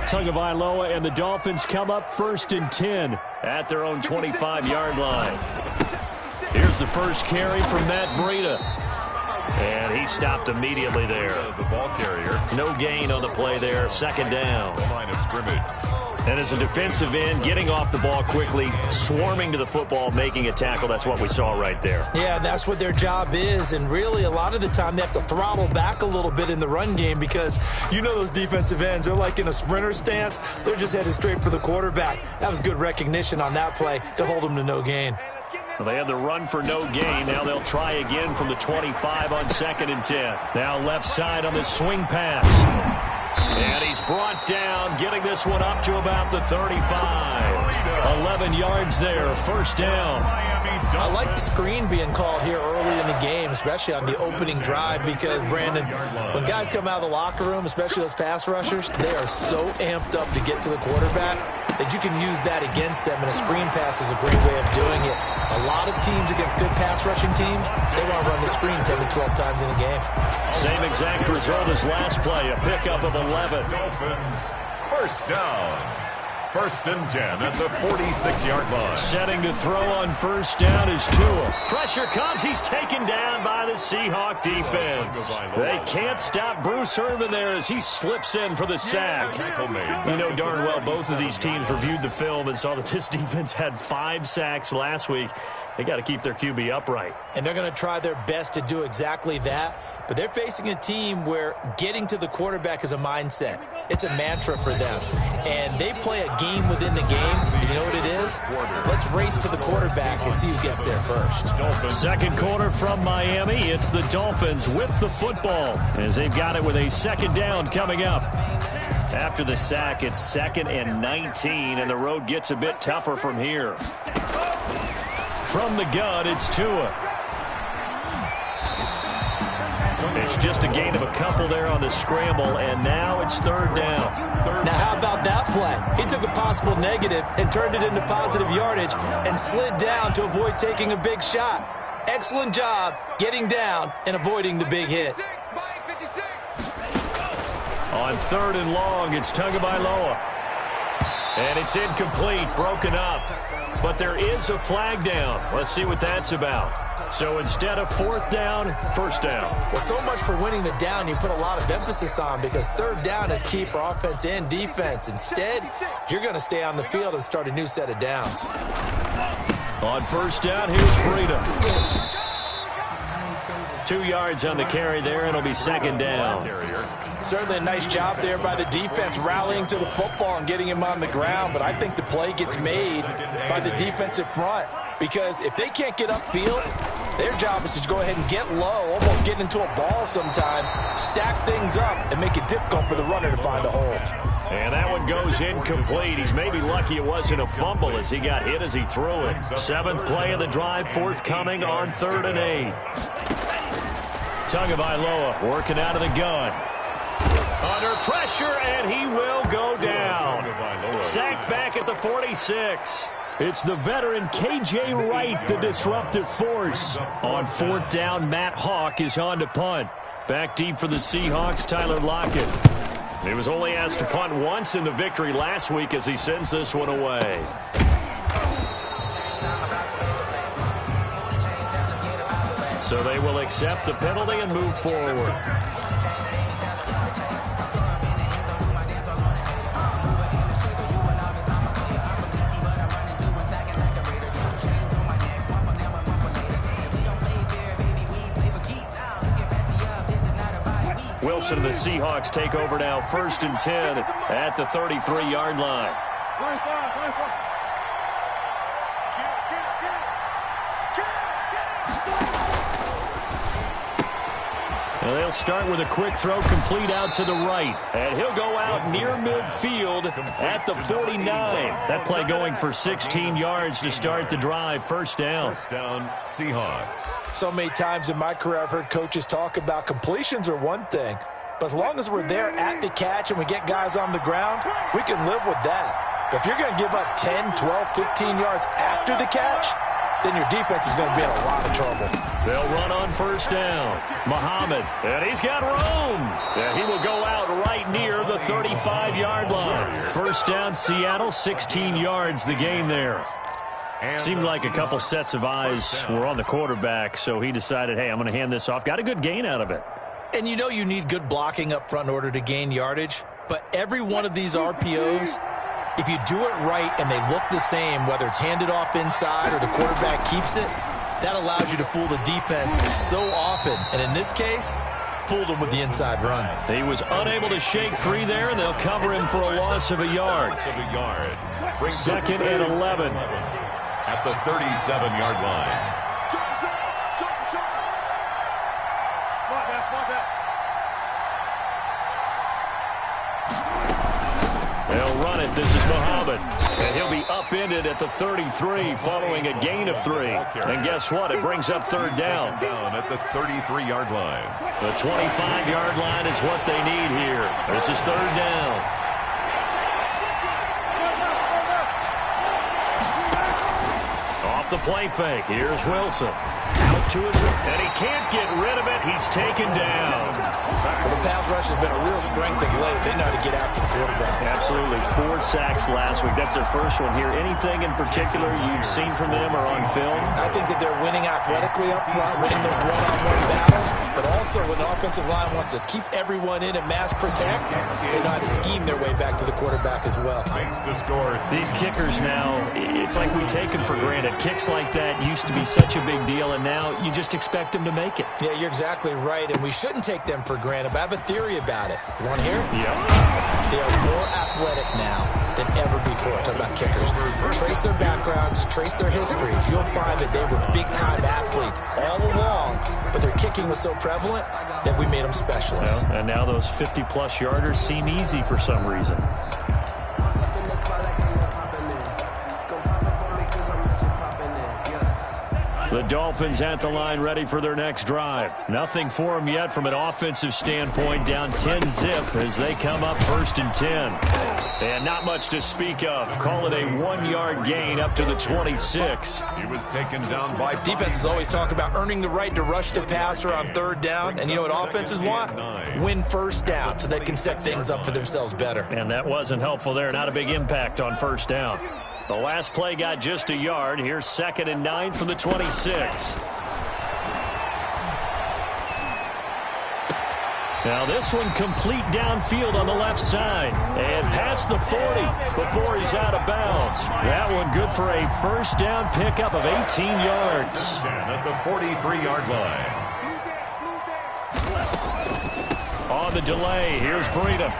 Tagovailoa and the Dolphins come up 1st and 10 at their own 25-yard line. Here's the first carry from Matt Breida. And he stopped immediately there. The ball carrier. No gain on the play there. 2nd down. The line of scrimmage. And as a defensive end, getting off the ball quickly, swarming to the football, making a tackle. That's what we saw right there. Yeah, that's what their job is. And really, a lot of the time, they have to throttle back a little bit in the run game because you know those defensive ends, they're like in a sprinter stance. They're just headed straight for the quarterback. That was good recognition on that play to hold them to no gain. Well, they had the run for no gain. Now they'll try again from the 25 on 2nd and 10. Now left side on the swing pass. And he's brought down, getting this one up to about the 35. 11 yards there, 1st down. I like the screen being called here early in the game, especially on the opening drive, because, Brandon, when guys come out of the locker room, especially those pass rushers, they are so amped up to get to the quarterback that you can use that against them, and a screen pass is a great way of doing it. A lot of teams against good pass rushing teams, they want to run the screen 10 to 12 times in a game. Same exact result as last play, a pickup of 11. Dolphins, 1st down. 1st and 10 at the 46-yard line. Setting to throw on 1st down is Tua. Pressure comes. He's taken down by the Seahawk defense. They can't stop Bruce Irvin there as he slips in for the sack. You know darn well both of these teams reviewed the film and saw that this defense had 5 sacks last week. They got to keep their QB upright. And they're going to try their best to do exactly that. But they're facing a team where getting to the quarterback is a mindset. It's a mantra for them. And they play a game within the game. You know what it is? Let's race to the quarterback and see who gets there first. 2nd quarter from Miami. It's the Dolphins with the football as they've got it with a 2nd down coming up. After the sack, it's 2nd and 19, and the road gets a bit tougher from here. From the gun, it's Tua. It's just a gain of a couple there on the scramble, and now it's 3rd down. Now, how about that play? He took a possible negative and turned it into positive yardage and slid down to avoid taking a big shot. Excellent job getting down and avoiding the big hit. On 3rd and long, it's Tagovailoa. And it's incomplete, broken up. But there is a flag down. Let's see what that's about. So instead of 4th down, 1st down. Well, so much for winning the down you put a lot of emphasis on, because 3rd down is key for offense and defense. Instead, you're going to stay on the field and start a new set of downs. On 1st down, here's Breida. 2 yards on the carry there, and it'll be 2nd down. Certainly a nice job there by the defense rallying to the football and getting him on the ground, but I think the play gets made by the defensive front, because if they can't get upfield, their job is to go ahead and get low, almost get into a ball sometimes, stack things up, and make it difficult for the runner to find a hole. And that one goes incomplete. He's maybe lucky it wasn't a fumble as he got hit as he threw it. 7th play of the drive, forthcoming on 3rd and 8. Tagovailoa working out of the gun. Under pressure, and he will go down. Sacked back at the 46. It's the veteran K.J. Wright, the disruptive force. On 4th down, Matt Hawk is on to punt. Back deep for the Seahawks, Tyler Lockett. He was only asked to punt once in the victory last week as he sends this one away. So they will accept the penalty and move forward. Wilson and the Seahawks take over now, 1st and 10 at the 33-yard line. And they'll start with a quick throw complete out to the right. And he'll go out near midfield at the 49. That play going for 16 yards to start the drive. 1st down. 1st down, Seahawks. So many times in my career I've heard coaches talk about completions are one thing, but as long as we're there at the catch and we get guys on the ground, we can live with that. But if you're going to give up 10, 12, 15 yards after the catch, then your defense is going to be in a lot of trouble. They'll run on 1st down. Muhammad, and he's got room. And he will go out right near the 35. 35-yard line. First down, Seattle, 16 yards the gain there. Seemed like a couple sets of eyes were on the quarterback, so he decided, hey, I'm going to hand this off. Got a good gain out of it. And you know you need good blocking up front in order to gain yardage, but every one of these RPOs, if you do it right and they look the same, whether it's handed off inside or the quarterback keeps it, that allows you to fool the defense so often. And in this case, fooled him with the inside run. He was unable to shake free there, and they'll cover him for a loss of a yard. Second and 11. At the 37-yard line. They'll run it. This is Muhammad. And he'll be upended at the 33 following a gain of 3. And guess what? It brings up third down. At the 33-yard line. The 25-yard line is what they need here. This is third down. The play fake. Here's Wilson. Out to his, and he can't get rid of it. He's taken down. Well, the pass rush has been a real strength of late. They know how to get after the quarterback. Absolutely. 4 sacks last week. That's their first one here. Anything in particular you've seen from them or on film? I think that they're winning athletically up front, winning those one-on-one battles, but also when the offensive line wants to keep everyone in and mass protect, they know how to scheme their way back to the quarterback as well. These kickers now, it's like we take them for granted. Kicks like that used to be such a big deal, and now you just expect them to make it. Yeah, you're exactly right, and we shouldn't take them for granted, but I have a theory about it. You want to hear it? Yeah. They are more athletic now than ever before. Talk about kickers. Trace their backgrounds, trace their histories. You'll find that they were big-time athletes all along, but their kicking was so prevalent that we made them specialists. Well, and now those 50-plus yarders seem easy for some reason. The Dolphins at the line ready for their next drive. Nothing for them yet from an offensive standpoint. Down 10-zip as they come up first and 10. And not much to speak of. Call it a 1-yard gain up to the 26. He was taken down by... Defenses always talk about earning the right to rush the passer on third down. And you know what offenses want? Win first down so they can set things up for themselves better. And that wasn't helpful there. Not a big impact on first down. The last play got just a yard. Here's 2nd and 9 from the 26. Now this one complete downfield on the left side. And past the 40 before he's out of bounds. That one good for a first down pickup of 18 yards. At the 43-yard line. On the delay, here's Breida.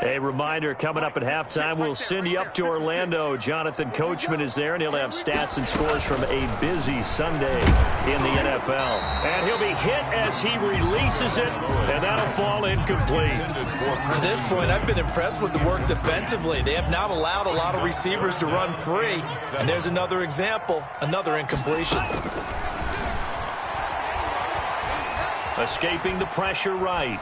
A reminder, coming up at halftime, we'll send you up to Orlando. Jonathan Coachman is there, and he'll have stats and scores from a busy Sunday in the NFL. And he'll be hit as he releases it, and that'll fall incomplete. To this point, I've been impressed with the work defensively. They have not allowed a lot of receivers to run free. And there's another example, another incompletion. Escaping the pressure right.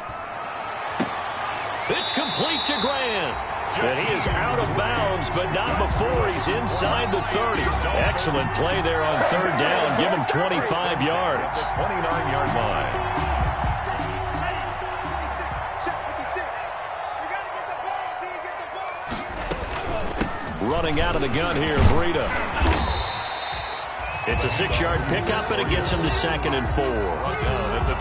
It's complete to Grant. And he is out of bounds, but not before he's inside the 30. Excellent play there on third down. Give him 25 yards. 29-yard line. Running out of the gun here, Breida. It's a 6-yard pickup, and it gets him to 2nd and 4.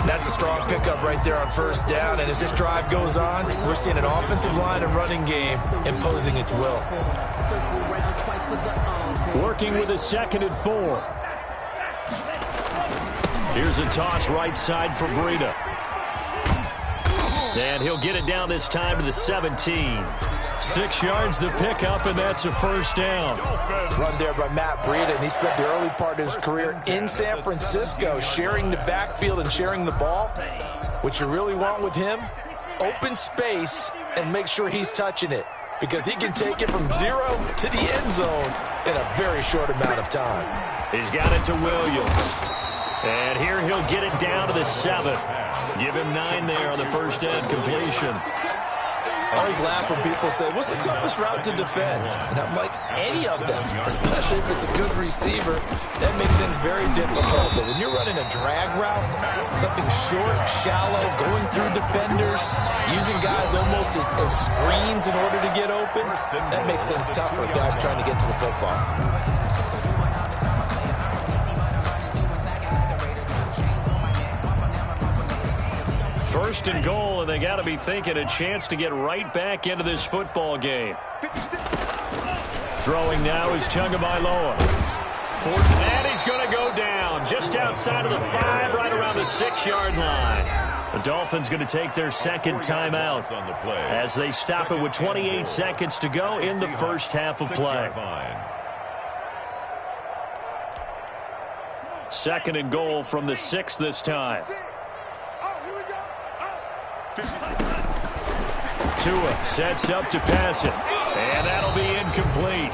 That's a strong pickup right there on first down, and as this drive goes on, we're seeing an offensive line and running game imposing its will. Working with a 2nd and 4. Here's a toss right side for Breida. And he'll get it down this time to the 17. 6 yards the pickup, and that's a first down. Run there by Matt Breida, and he spent the early part of his career in San Francisco sharing the backfield and sharing the ball. What you really want with him, open space and make sure he's touching it. because he can take it from 0 to the end zone in a very short amount of time. He's got it to Williams. And here he'll get it down to the 7. Give him 9 there on the first down completion. I always laugh when people say, what's the toughest route to defend? And I'm like, any of them, especially if it's a good receiver. That makes things very difficult. But when you're running a drag route, something short, shallow, going through defenders, using guys almost as screens in order to get open, that makes things tough for guys trying to get to the football. First and goal, and they got to be thinking a chance to get right back into this football game. Throwing now is Tagovailoa. And he's going to go down just outside of the 5, right around the 6-yard line. The Dolphins going to take their second timeout as they stop it with 28 seconds to go in the first half of play. Second and goal from the 6 this time. Tua sets up to pass it, and that'll be incomplete.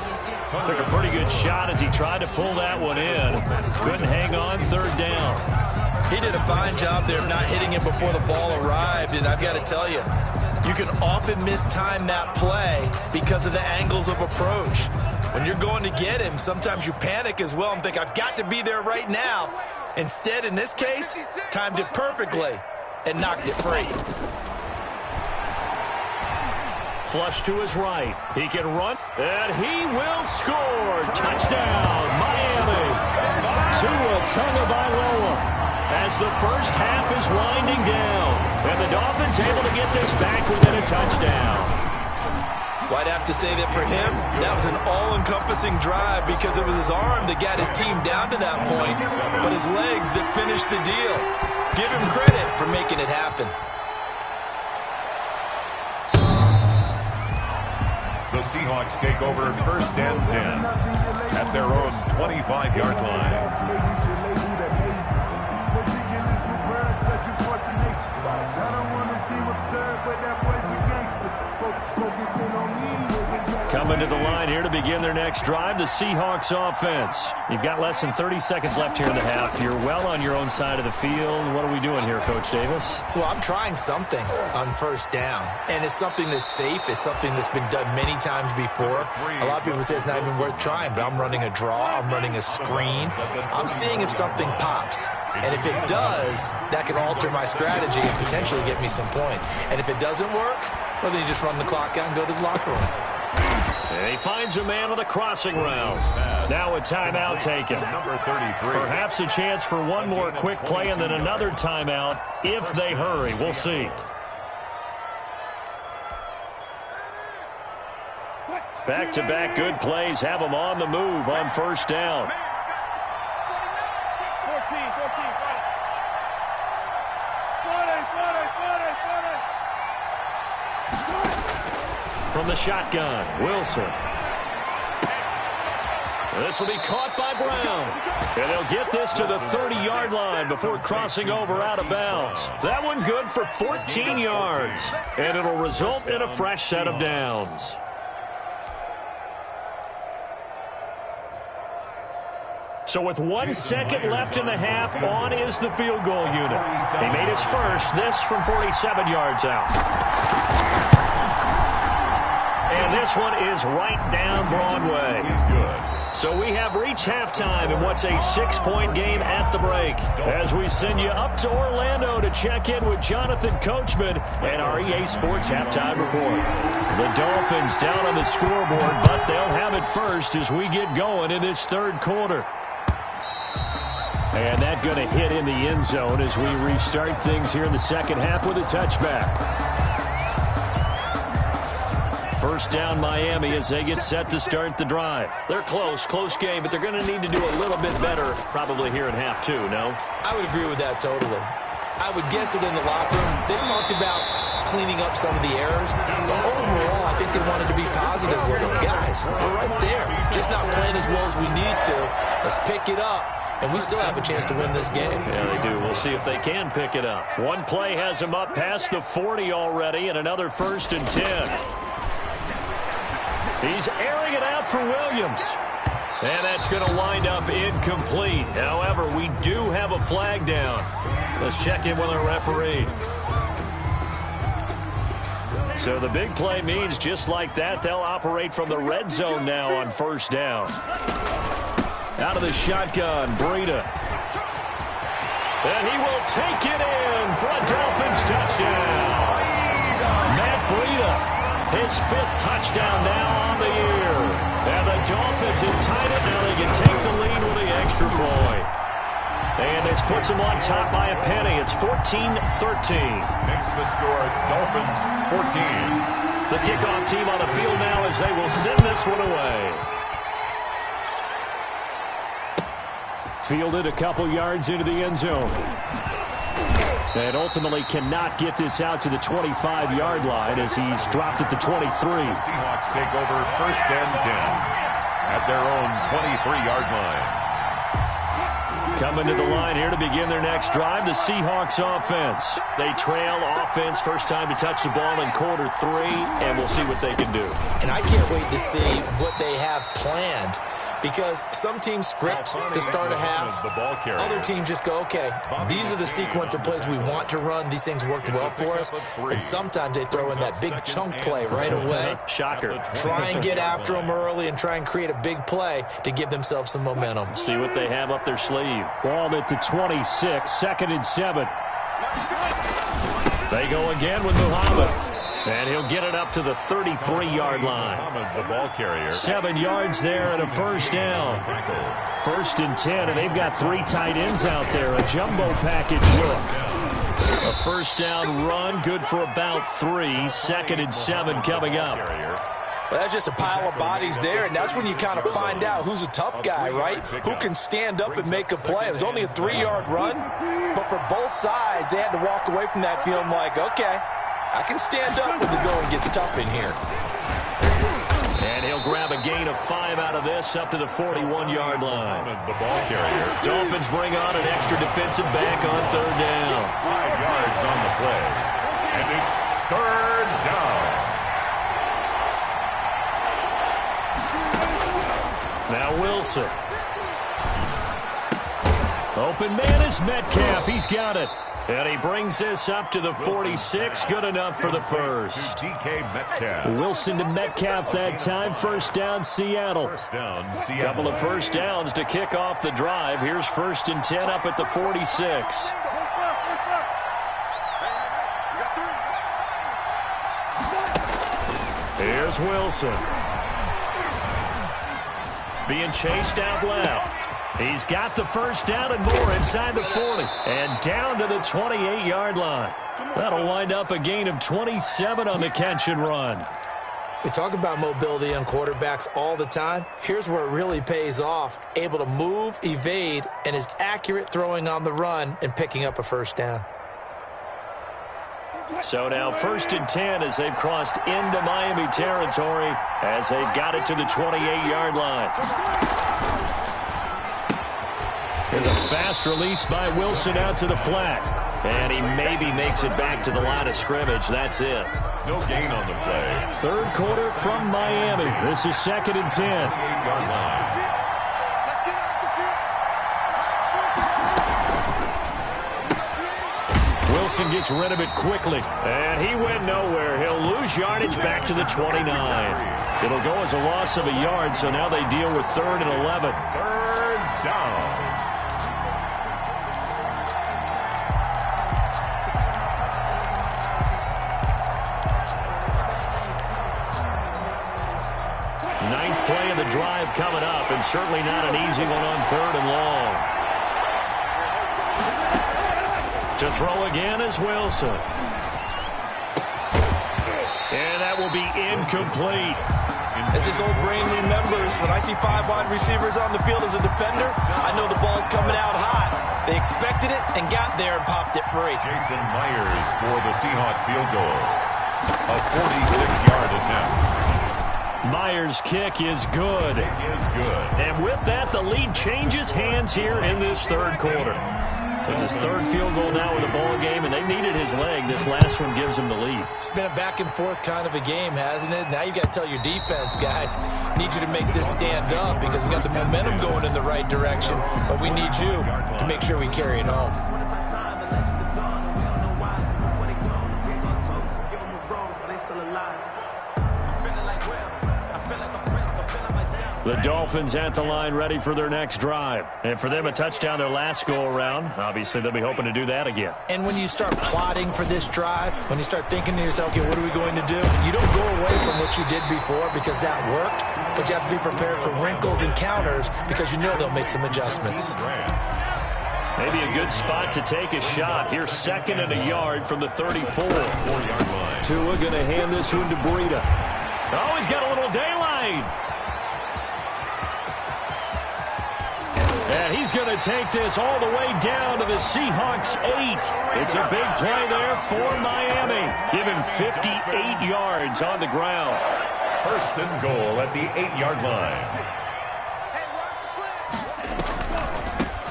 Took a pretty good shot as he tried to pull that one in. Couldn't hang on, third down. He did a fine job there of not hitting it before the ball arrived, and I've got to tell you, you can often mistime that play because of the angles of approach. When you're going to get him, sometimes you panic as well and think, I've got to be there right now. Instead, in this case, timed it perfectly and knocked it free. Flush to his right. He can run, and he will score. Touchdown, Miami. Tua Tagovailoa as the first half is winding down. And the Dolphins able to get this back within a touchdown. Well, I'd have to say that for him, that was an all-encompassing drive because it was his arm that got his team down to that point, but his legs that finished the deal. Give him credit for making it happen. The Seahawks take over first and 10 at their own 25-yard line. Coming to the line here to begin their next drive, the Seahawks offense. You've got less than 30 seconds left here in the half. You're well on your own side of the field. What are we doing here, Coach Davis? Well, I'm trying something on first down, and it's something that's safe. It's something that's been done many times before. A lot of people say it's not even worth trying, but I'm running a draw. I'm running a screen. I'm seeing if something pops. And if it does, that can alter my strategy and potentially get me some points. And if it doesn't work, well, then you just run the clock out and go to the locker room. And he finds a man on the crossing route. Now a timeout taken. Number 33. Perhaps a chance for one more quick play and then another timeout if they hurry. We'll see. Back-to-back good plays have them on the move on first down. 14. From the shotgun, Wilson. This will be caught by Brown. And they'll get this to the 30-yard line before crossing over out of bounds. That one good for 14 yards. And it'll result in a fresh set of downs. So with 1 second left in the half, on is the field goal unit. He made his first, this from 47 yards out. And this one is right down Broadway. He's good. So we have reached halftime in what's a 6-point game at the break. As we send you up to Orlando to check in with Jonathan Coachman and our EA Sports Halftime Report. The Dolphins down on the scoreboard, but they'll have it first as we get going in this third quarter. And that going to hit in the end zone as we restart things here in the second half with a touchback. First down Miami as they get set to start the drive. They're close game, but they're going to need to do a little bit better probably here in half two, no? I would agree with that totally. I would guess it in the locker room. They talked about cleaning up some of the errors, but overall I think they wanted to be positive with them. Guys, we're right there. Just not playing as well as we need to. Let's pick it up, and we still have a chance to win this game. Yeah, they do. We'll see if they can pick it up. One play has them up past the 40 already, and another 1st and 10. He's airing it out for Williams. And that's going to wind up incomplete. However, we do have a flag down. Let's check in with our referee. So the big play means just like that, they'll operate from the red zone now on first down. Out of the shotgun, Breida. And he will take it in for a Dolphins touchdown. Matt Breida, his 5th touchdown now on the year. And the Dolphins have tied it. Now they can take the lead with the extra point. And this puts them on top by a penny. It's 14-13. Makes the score Dolphins 14. The kickoff team on the field now as they will send this one away. Fielded a couple yards into the end zone. And ultimately cannot get this out to the 25-yard line as he's dropped at the 23. The Seahawks take over first and 10 at their own 23-yard line. Coming to the line here to begin their next drive, the Seahawks offense. They trail offense, first time to touch the ball in quarter 3, and we'll see what they can do. And I can't wait to see what they have planned, because some teams script to start a half. Other teams just go, okay, these are the sequence of plays we want to run. These things worked well for us. And sometimes they throw in that big chunk play right away. Shocker. Try and get after them early and try and create a big play to give themselves some momentum. See what they have up their sleeve. Ball at the 26, 2nd and 7. They go again with Muhammad. And he'll get it up to the 33-yard line. The ball carrier. 7 yards there and a first down. 1st and 10, and they've got 3 tight ends out there. A jumbo package look. A first down run, good for about 3. 2nd and 7 coming up. Well, that's just a pile of bodies there, and that's when you kind of find out who's a tough guy, right? Who can stand up and make a play. It was only a 3-yard run, but for both sides, they had to walk away from that feeling like, okay, I can stand up when the going gets tough in here. And he'll grab a gain of 5 out of this up to the 41-yard line. The ball carrier. Dolphins bring on an extra defensive back on 3rd down. 5 yards on the play. And it's 3rd down. Now Wilson. Open man is Metcalf. He's got it. And he brings this up to the 46. Good enough for the first. DK Metcalf. Wilson to Metcalf that time. First down, Seattle. Couple of first downs to kick off the drive. Here's 1st and 10 up at the 46. Here's Wilson. Being chased out left. He's got the first down and more inside the 40. And down to the 28-yard line. That'll wind up a gain of 27 on the catch and run. We talk about mobility on quarterbacks all the time. Here's where it really pays off. Able to move, evade, and is accurate throwing on the run and picking up a first down. So now 1st and 10 as they've crossed into Miami territory as they've got it to the 28-yard line. There's a fast release by Wilson out to the flat. And he maybe makes it back to the line of scrimmage. That's it. No gain on the play. 3rd quarter from Miami. This is 2nd and 10. 8-yard line. Wilson gets rid of it quickly. And he went nowhere. He'll lose yardage back to the 29. It'll go as a loss of a yard, so now they deal with 3rd and 11. 3rd down. Ninth play of the drive coming up, and certainly not an easy one on 3rd and long. To throw again is Wilson. And that will be incomplete. As his old brain remembers, when I see 5 wide receivers on the field as a defender, I know the ball's coming out hot. They expected it and got there and popped it free. Jason Myers for the Seahawks field goal. A 46-yard attempt. Myers' kick is good. And with that, the lead changes hands here in this third quarter. So it's his third field goal now in the ball game, and they needed his leg. This last one gives him the lead. It's been a back-and-forth kind of a game, hasn't it? Now you got to tell your defense, guys, need you to make this stand up because we got the momentum going in the right direction, but we need you to make sure we carry it home. The Dolphins at the line ready for their next drive. And for them, a touchdown their last go-around. Obviously, they'll be hoping to do that again. And when you start plotting for this drive, when you start thinking to yourself, okay, what are we going to do? You don't go away from what you did before because that worked, but you have to be prepared for wrinkles and counters because you know they'll make some adjustments. Maybe a good spot to take a shot. Here's 2nd and a yard from the 34-yard line. Tua going to hand this one to Breida. Oh, he's got a little daylight. And he's going to take this all the way down to the Seahawks 8. It's a big play there for Miami. Give him 58 yards on the ground. 1st and goal at the 8-yard line.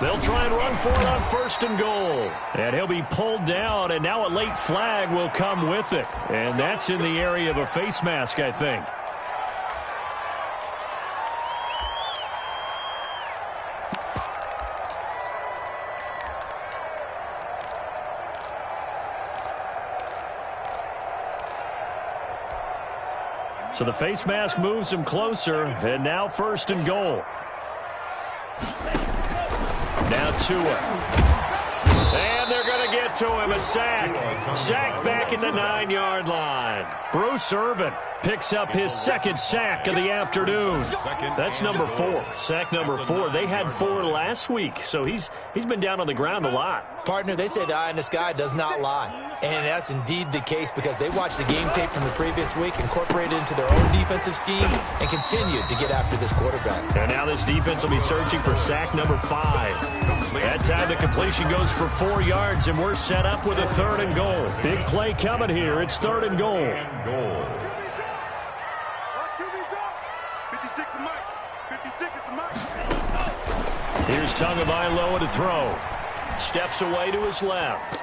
They'll try and run for it on 1st and goal. And he'll be pulled down, and now a late flag will come with it. And that's in the area of a face mask, I think. So the face mask moves him closer, and now 1st and goal. Now Tua. And they're going to get to him. A sack. Sacked back at the 9-yard line. Bruce Irvin picks up his 2nd sack of the afternoon. That's number 4. Sack number 4. They had 4 last week, so he's been down on the ground a lot. Partner, they say the eye in the sky does not lie. And that's indeed the case because they watched the game tape from the previous week, incorporated into their own defensive scheme, and continued to get after this quarterback. And now this defense will be searching for sack number 5. That time the completion goes for 4 yards, and we're set up with a 3rd and goal. Big play coming here. It's 3rd and goal. Here's Tagovailoa to throw. Steps away to his left.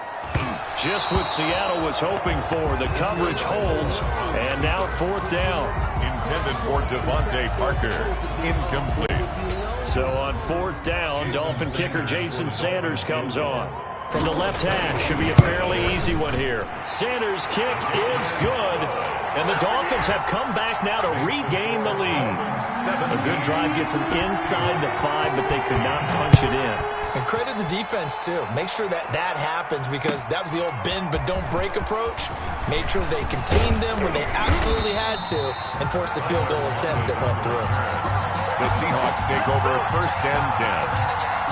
Just what Seattle was hoping for. The coverage holds, and now 4th down. Intended for Devontae Parker. Incomplete. So on 4th down, Dolphin kicker Jason Sanders comes on. From the left hash, should be a fairly easy one here. Sanders' kick is good, and the Dolphins have come back now to regain the lead. A good drive gets them inside the 5, but they could not punch it in. And credit the defense, too. Make sure that happens because that was the old bend but don't break approach. Made sure they contained them when they absolutely had to and forced the field goal attempt that went through. The Seahawks take over 1st and 10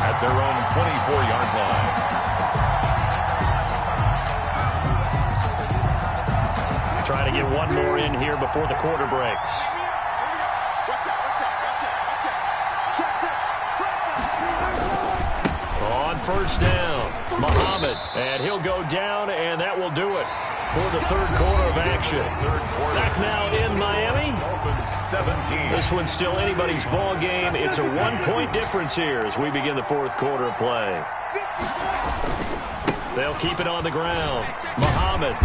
at their own 24-yard line. Try to get one more in here before the quarter breaks. On 1st down, Muhammad, and he'll go down, and that will do it for the 3rd quarter of action. Back now in Miami. 17. This one's still anybody's ball game. It's a 1-point difference here as we begin the 4th quarter of play. They'll keep it on the ground. Muhammad.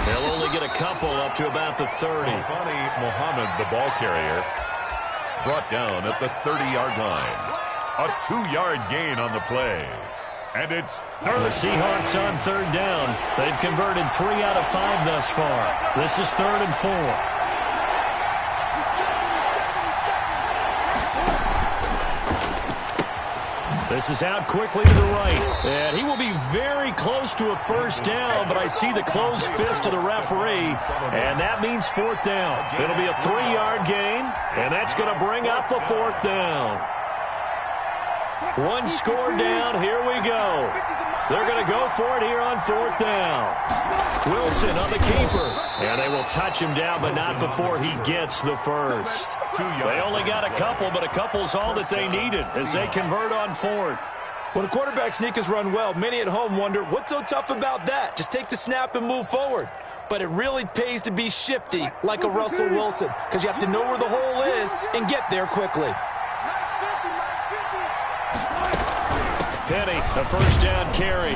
They'll only get a couple up to about the 30. Muhammad, the ball carrier, brought down at the 30-yard line. A 2-yard gain on the play. And it's 3rd. The Seahawks on 3rd down. They've converted 3 out of 5 thus far. This is 3rd and 4. This is out quickly to the right. And he will be very close to a 1st down, but I see the closed fist of the referee, and that means 4th down. It'll be a 3-yard gain, and that's going to bring up a 4th down. 1 score down. Here we go. They're going to go for it here on 4th down. Wilson on the keeper. And they will touch him down, but not before he gets the first. They only got a couple, but a couple's all that they needed as they convert on 4th. When a quarterback sneak is run well, many at home wonder, what's so tough about that? Just take the snap and move forward. But it really pays to be shifty like a Russell Wilson, because you have to know where the hole is and get there quickly. Penny, a first down carry.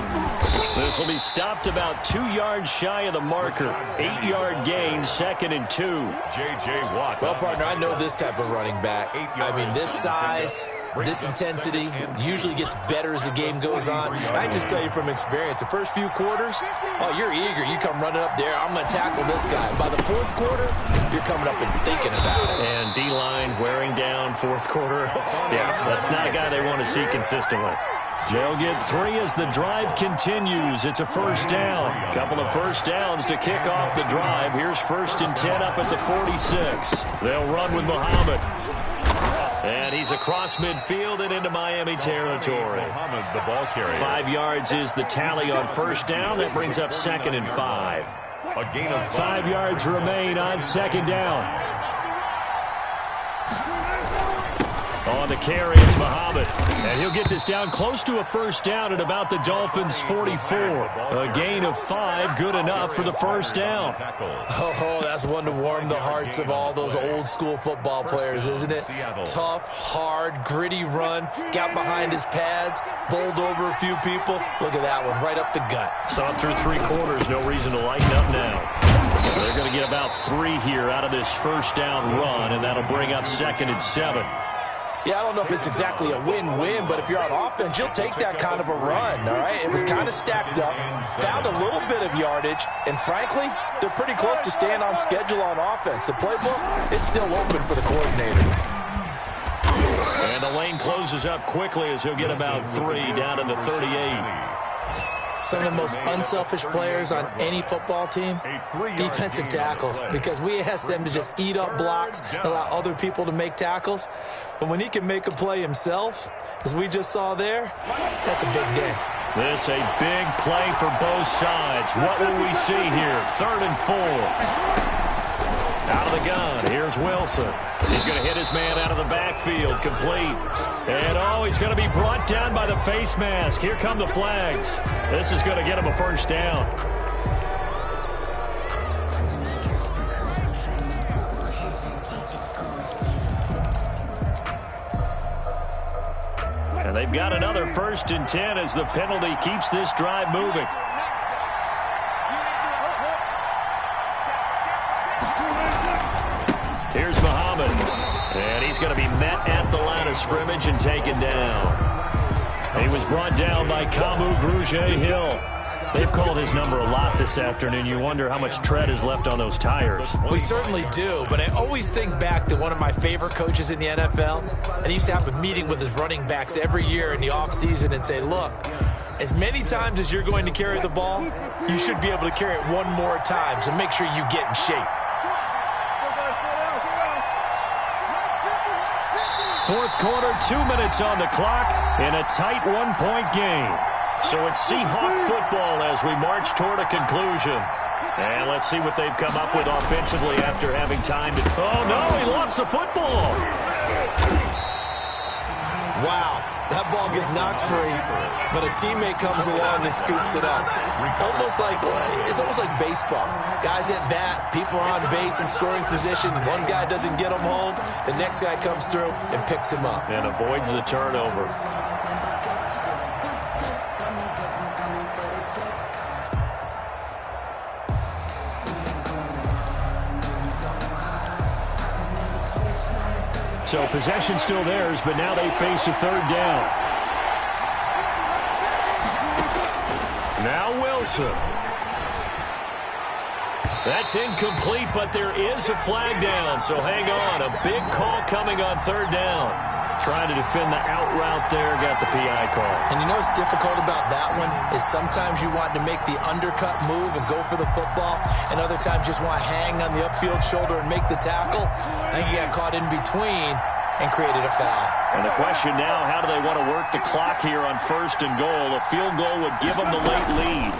This will be stopped about 2 yards shy of the marker. 8-yard gain, 2nd and 2. J.J. Watt. Well, partner, I know this type of running back. I mean, this size, this intensity usually gets better as the game goes on. I just tell you from experience, the first few quarters, oh, you're eager. You come running up there, I'm going to tackle this guy. By the fourth quarter, you're coming up and thinking about it. And D-line wearing down fourth quarter. Yeah, that's not a guy they want to see consistently. They'll get 3 as the drive continues. It's a first down. Couple of first downs to kick off the drive. Here's 1st and 10 up at the 46. They'll run with Muhammad. And he's across midfield and into Miami territory. Muhammad, the ball carrier. 5 yards is the tally on first down. That brings up 2nd and 5. A gain of 5 yards remain on 2nd down. On the carry, it's Muhammad. And he'll get this down close to a first down at about the Dolphins' 44. A gain of 5, good enough for the first down. Oh, that's one to warm the hearts of all those old school football players, isn't it? Tough, hard, gritty run. Got behind his pads, bowled over a few people. Look at that one, right up the gut. Saw it through 3 quarters, no reason to lighten up now. They're going to get about 3 here out of this first down run, and that'll bring up 2nd and 7. Yeah, I don't know if it's exactly a win-win, but if you're on offense, you'll take that kind of a run, all right? It was kind of stacked up, found a little bit of yardage, and frankly, they're pretty close to staying on schedule on offense. The playbook is still open for the coordinator. And the lane closes up quickly as he'll get about 3 down in the 38. Some of the most unselfish players on any football team, defensive tackles, because we ask them to just eat up blocks and allow other people to make tackles. But when he can make a play himself, as we just saw there, that's a big day. This a big play for both sides. What will we see here? 3rd and 4. Out of the gun, here's Wilson. He's going to hit his man out of the backfield, complete. And, oh, he's going to be brought down by the face mask. Here come the flags. This is going to get him a first down. And they've got another 1st and 10 as the penalty keeps this drive moving. Here's Muhammad, and he's going to be met at the line of scrimmage and taken down. He was brought down by Kamu Grugier-Hill. They've called his number a lot this afternoon. You wonder how much tread is left on those tires. We certainly do, but I always think back to one of my favorite coaches in the NFL, and he used to have a meeting with his running backs every year in the offseason and say, look, as many times as you're going to carry the ball, you should be able to carry it one more time, so make sure you get in shape. 4th quarter, 2 minutes on the clock in a tight 1-point game. So it's Seahawk football as we march toward a conclusion. And let's see what they've come up with offensively after having time to... Oh, no, he lost the football. Wow, that ball gets knocked free, but a teammate comes along and scoops it up. It's almost like baseball. Guys at bat, people are on base in scoring position. One guy doesn't get him home, the next guy comes through and picks him up. And avoids the turnover. So possession still theirs, but now they face a 3rd down. Now Wilson. That's incomplete, but there is a flag down, so hang on. A big call coming on 3rd down. Trying to defend the out route there, got the PI call. And you know what's difficult about that one is sometimes you want to make the undercut move and go for the football, and other times just want to hang on the upfield shoulder and make the tackle. I think he got caught in between and created a foul. And the question now, how do they want to work the clock here on 1st and goal? A field goal would give them the late lead.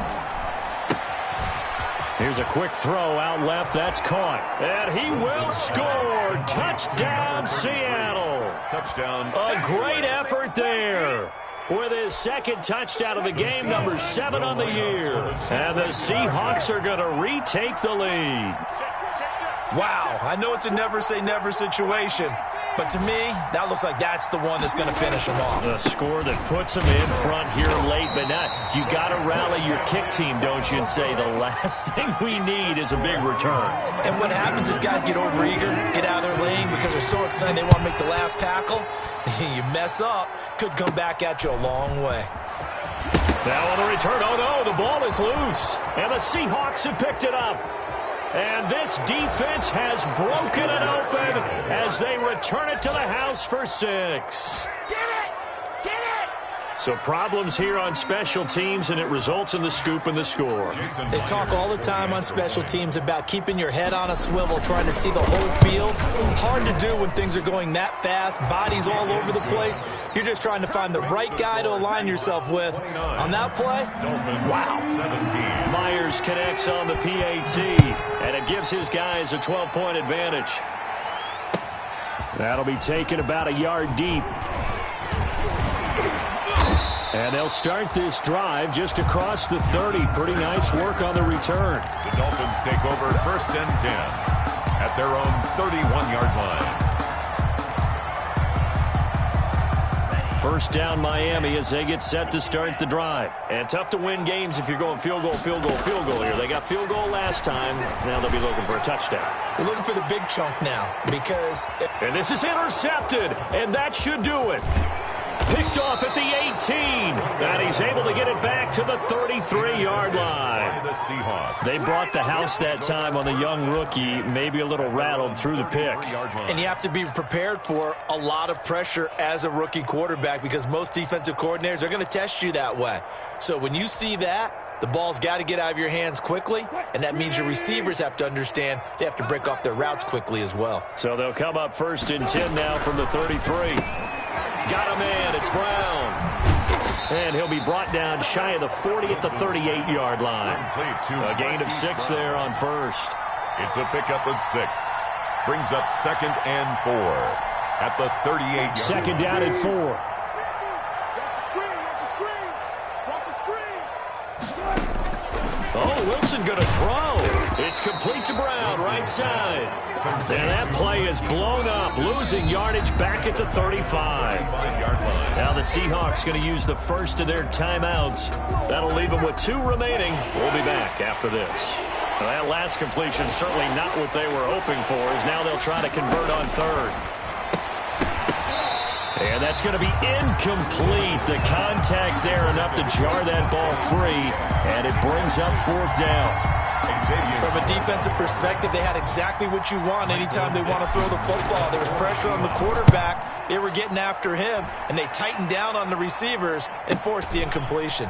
Here's a quick throw out left. That's caught. And he will score. Touchdown, Seattle. Touchdown. A great effort there. with his second touchdown of the game, number 7 on the year. And the Seahawks are going to retake the lead. Wow, I know it's a never-say-never situation, but to me, that looks like that's the one that's going to finish them off. A score that puts them in front here late, but not. You got to rally your kick team, don't you, and say the last thing we need is a big return. And what happens is guys get overeager, get out of their lane because they're so excited they want to make the last tackle. You mess up, could come back at you a long way. Now on the return, oh no, the ball is loose, and the Seahawks have picked it up. And this defense has broken it open as they return it to the house for 6. Get it! Get it! So problems here on special teams, and it results in the scoop and the score. They talk all the time on special teams about keeping your head on a swivel, trying to see the whole field. Hard to do when things are going that fast, bodies all over the place. You're just trying to find the right guy to align yourself with. On that play, wow. Myers connects on the PAT, and it gives his guys a 12-point advantage. That'll be taken about a yard deep. And they'll start this drive just across the 30. Pretty nice work on the return. The Dolphins take over 1st and 10 at their own 31-yard line. First down Miami as they get set to start the drive. And tough to win games if you're going field goal, field goal, field goal here. They got field goal last time. Now they'll be looking for a touchdown. They're looking for the big chunk now because... And this is intercepted, and that should do it. Picked off at the 18, and he's able to get it back to the 33-yard line. They brought the house that time on the young rookie, maybe a little rattled through the pick. And you have to be prepared for a lot of pressure as a rookie quarterback because most defensive coordinators are going to test you that way. So when you see that, the ball's got to get out of your hands quickly, and that means your receivers have to understand they have to break off their routes quickly as well. So they'll come up 1st and 10 now from the 33. Got a man, it's Brown. And he'll be brought down shy of the 40 at the 38-yard line. A gain of 6 there on 1st. It's a pickup of 6. Brings up 2nd and 4 at the 38-yard line. 2nd down and 4. Oh, Wilson going to throw. It's complete to Brown, right side. And that play is blown up, losing yardage back at the 35. Now the Seahawks going to use the first of their timeouts. That'll leave them with 2 remaining. We'll be back after this. Well, that last completion certainly not what they were hoping for, as now they'll try to convert on 3rd. And that's going to be incomplete. The contact there enough to jar that ball free, and it brings up 4th down. From a defensive perspective, they had exactly what you want anytime they want to throw the football. There was pressure on the quarterback. They were getting after him, and they tightened down on the receivers and forced the incompletion.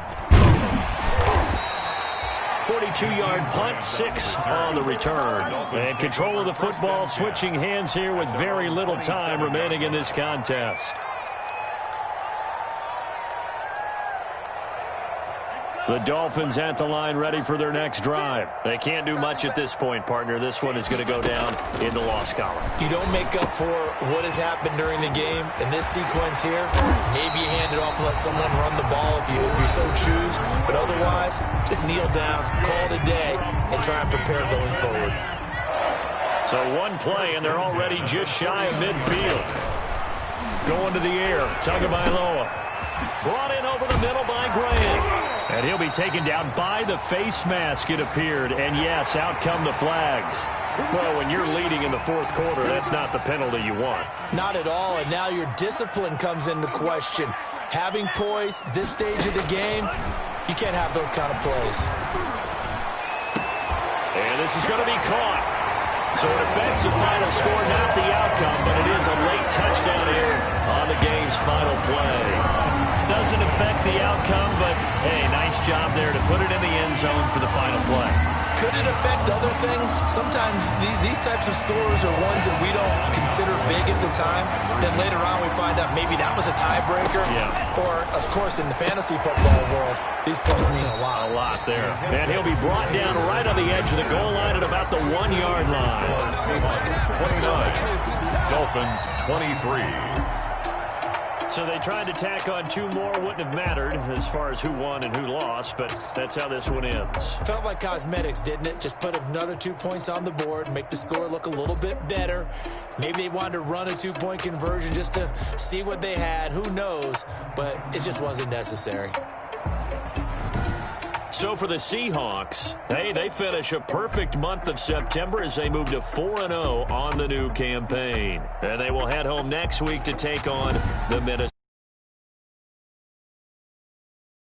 42-yard punt, 6 on the return. And control of the football, switching hands here with very little time remaining in this contest. The Dolphins at the line ready for their next drive. They can't do much at this point, partner. This one is going to go down in the loss column. You don't make up for what has happened during the game. In this sequence here, maybe you hand it off and let someone run the ball if you so choose. But otherwise, just kneel down, call it a day, and try and prepare going forward. So one play, and they're already just shy of midfield. Going to the air, Tagovailoa. Brought in over the middle by Graham. And he'll be taken down by the face mask, it appeared. And, yes, out come the flags. Well, when you're leading in the 4th quarter, that's not the penalty you want. Not at all, and now your discipline comes into question. Having poise this stage of the game, you can't have those kind of plays. And this is going to be caught. So an offensive final score, not the outcome, but it is a late touchdown here on the game's final play. Doesn't affect the outcome, but, hey, nice job there to put it in the end zone for the final play. Could it affect other things? Sometimes these types of scores are ones that we don't consider big at the time. Then later on we find out maybe that was a tiebreaker. Yeah. Or, of course, in the fantasy football world, these points mean a lot. A lot there. And he'll be brought down right on the edge of the goal line at about the 1-yard line. 29, Dolphins 23. So they tried to tack on 2 more. Wouldn't have mattered as far as who won and who lost, but that's how this one ends. Felt like cosmetics, didn't it? Just put another 2 points on the board, make the score look a little bit better. Maybe they wanted to run a 2-point conversion just to see what they had. Who knows? But it just wasn't necessary. So for the Seahawks, they finish a perfect month of September as they move to 4-0 on the new campaign. And they will head home next week to take on the Minnesota.